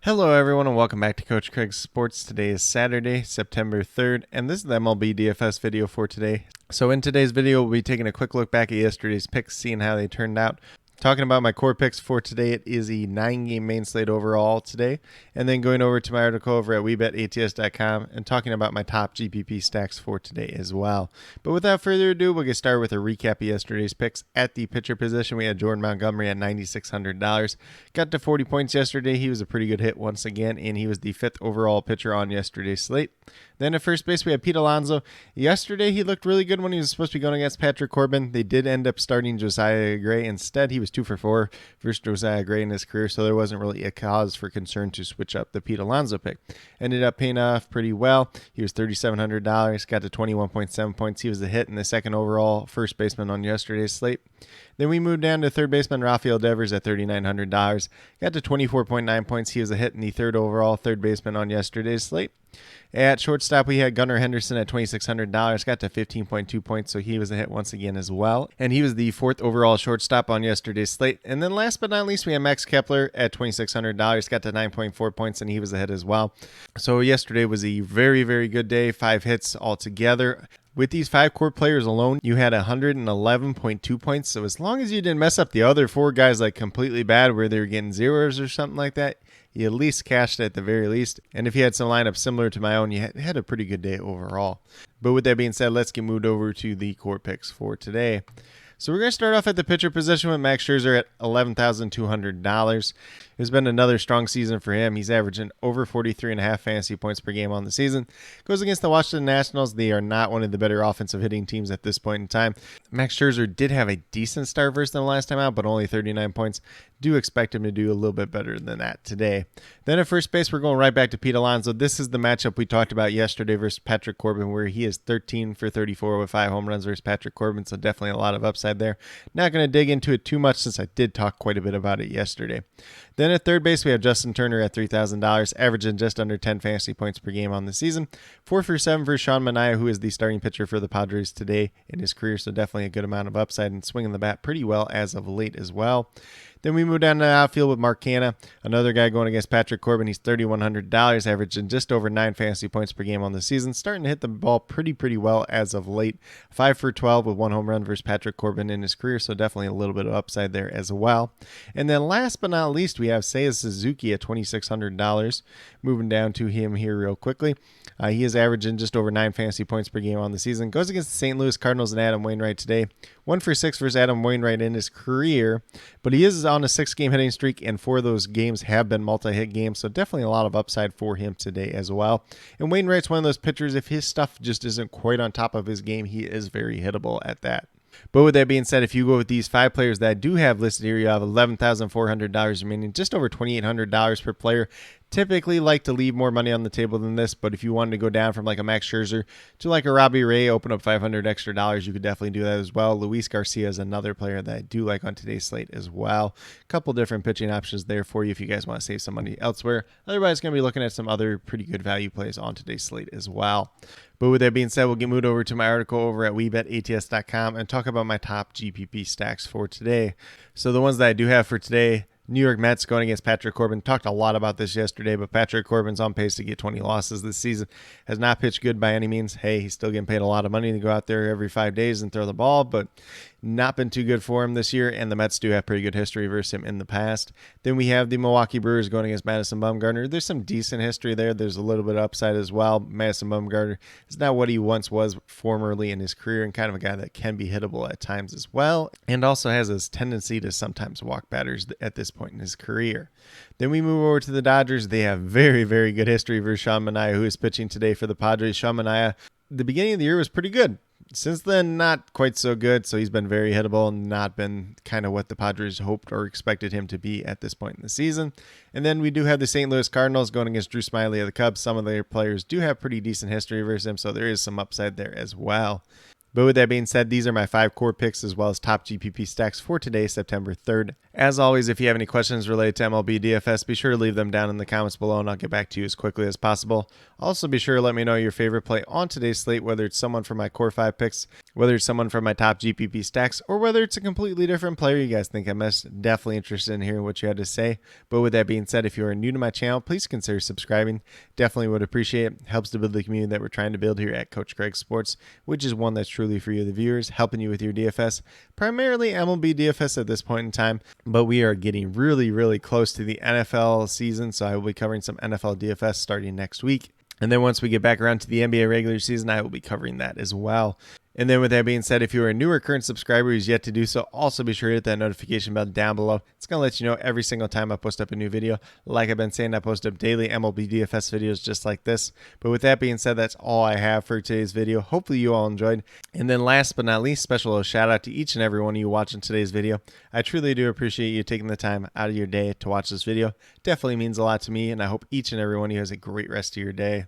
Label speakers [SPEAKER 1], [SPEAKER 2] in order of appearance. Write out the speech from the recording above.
[SPEAKER 1] Hello everyone and welcome back to Coach Craig's Sports. Today is Saturday, September 3rd, and this is the MLB DFS video for today. So in today's video, we'll be taking a quick look back at yesterday's picks, seeing how they turned out. Talking about my core picks for today, it is a 9-game main slate overall today, and then going over to my article over at WeBetATS.com and talking about my top GPP stacks for today as well. But without further ado, we'll get started with a recap of yesterday's picks. At the pitcher position, we had Jordan Montgomery at $9,600. Got to 40 points yesterday. He was a pretty good hit once again, and he was the 5th overall pitcher on yesterday's slate. Then at first base, we had Pete Alonso. Yesterday, he looked really good when he was supposed to be going against Patrick Corbin. They did end up starting Josiah Gray. Instead, he was 2 for 4 versus Josiah Gray in his career, so there wasn't really a cause for concern to switch up the Pete Alonso pick. Ended up paying off pretty well. He was $3,700, got to 21.7 points. He was the hit in the 2nd overall first baseman on yesterday's slate. Then we moved down to third baseman Rafael Devers at $3,900. Got to 24.9 points. He was a hit in the 3rd overall third baseman on yesterday's slate. At shortstop, we had Gunnar Henderson at $2,600. Got to 15.2 points, so he was a hit once again as well. And he was the 4th overall shortstop on yesterday's slate. And then last but not least, we had Max Kepler at $2,600. Got to 9.4 points, and he was a hit as well. So yesterday was a very, very good day. 5 hits altogether. With these 5 core players alone, you had 111.2 points. So as long as you didn't mess up the other 4 guys like completely bad where they were getting zeros or something like that, you at least cashed at the very least. And if you had some lineups similar to my own, you had a pretty good day overall. But with that being said, let's get moved over to the core picks for today. So we're going to start off at the pitcher position with Max Scherzer at $11,200. It's been another strong season for him. He's averaging over 43.5 fantasy points per game on the season. Goes against the Washington Nationals. They are not one of the better offensive hitting teams at this point in time. Max Scherzer did have a decent start versus them last time out, but only 39 points. Do expect him to do a little bit better than that today. Then at first base, we're going right back to Pete Alonso. This is the matchup we talked about yesterday versus Patrick Corbin, where he is 13 for 34 with 5 home runs versus Patrick Corbin, so definitely a lot of upside there. Not going to dig into it too much since I did talk quite a bit about it yesterday. Then at third base, we have Justin Turner at $3,000, averaging just under 10 fantasy points per game on the season. 4 for 7 for Sean Manaea, who is the starting pitcher for the Padres today in his career, so definitely a good amount of upside and swinging the bat pretty well as of late as well. Then we move down to the outfield with Mark Canha, another guy going against Patrick Corbin. He's $3,100, averaging just over 9 fantasy points per game on the season. Starting to hit the ball pretty well as of late. 5 for 12 with 1 home run versus Patrick Corbin in his career, so definitely a little bit of upside there as well. And then last but not least, we have Seiya Suzuki at $2,600. Moving down to him here real quickly. He is averaging just over 9 fantasy points per game on the season. Goes against the St. Louis Cardinals and Adam Wainwright today. 1 for 6 versus Adam Wainwright in his career, but he is on a 6-game hitting streak, and 4 of those games have been multi-hit games, so definitely a lot of upside for him today as well. And Wainwright's one of those pitchers, if his stuff just isn't quite on top of his game, he is very hittable at that. But with that being said, if you go with these 5 players that I do have listed here, you have $11,400 remaining, just over $2,800 per player. Typically like to leave more money on the table than this, but if you wanted to go down from like a Max Scherzer to like a Robbie Ray, open up $500 extra, you could definitely do that as well. Luis Garcia is another player that I do like on today's slate as well. A couple different pitching options there for you if you guys want to save some money elsewhere. Otherwise, going to be looking at some other pretty good value plays on today's slate as well. But with that being said, we'll get moved over to my article over at WeBetATS.com and talk about my top GPP stacks for today. So the ones that I do have for today: New York Mets going against Patrick Corbin. Talked a lot about this yesterday, but Patrick Corbin's on pace to get 20 losses this season. Has not pitched good by any means. Hey, he's still getting paid a lot of money to go out there every 5 days and throw the ball, but not been too good for him this year, and the Mets do have pretty good history versus him in the past. Then we have the Milwaukee Brewers going against Madison Bumgarner. There's some decent history there. There's a little bit of upside as well. Madison Bumgarner is not what he once was formerly in his career, and kind of a guy that can be hittable at times as well, and also has his tendency to sometimes walk batters at this point in his career. Then we move over to the Dodgers. They have very, very good history versus Sean Manaea, who is pitching today for the Padres. Sean Manaea, the beginning of the year was pretty good. Since then, not quite so good, so he's been very hittable and not been kind of what the Padres hoped or expected him to be at this point in the season. And then we do have the St. Louis Cardinals going against Drew Smyly of the Cubs. Some of their players do have pretty decent history versus him, so there is some upside there as well. But with that being said, these are my 5 core picks as well as top GPP stacks for today, September 3rd. As always, if you have any questions related to MLB DFS, be sure to leave them down in the comments below and I'll get back to you as quickly as possible. Also, be sure to let me know your favorite play on today's slate, whether it's someone from my core 5 picks, whether it's someone from my top GPP stacks, or whether it's a completely different player you guys think I missed. Definitely interested in hearing what you had to say. But with that being said, if you are new to my channel, please consider subscribing. Definitely would appreciate it. Helps to build the community that we're trying to build here at Coach Craig Sports, which is one that's truly for you, the viewers, helping you with your DFS, primarily MLB DFS at this point in time. But we are getting really close to the NFL season, so I will be covering some NFL DFS starting next week. And then once we get back around to the NBA regular season, I will be covering that as well. And then with that being said, if you are a newer current subscriber who's yet to do so, also be sure to hit that notification bell down below. It's going to let you know every single time I post up a new video. Like I've been saying, I post up daily MLB DFS videos just like this. But with that being said, that's all I have for today's video. Hopefully you all enjoyed. And then last but not least, special shout out to each and every one of you watching today's video. I truly do appreciate you taking the time out of your day to watch this video. Definitely means a lot to me, and I hope each and every one of you has a great rest of your day.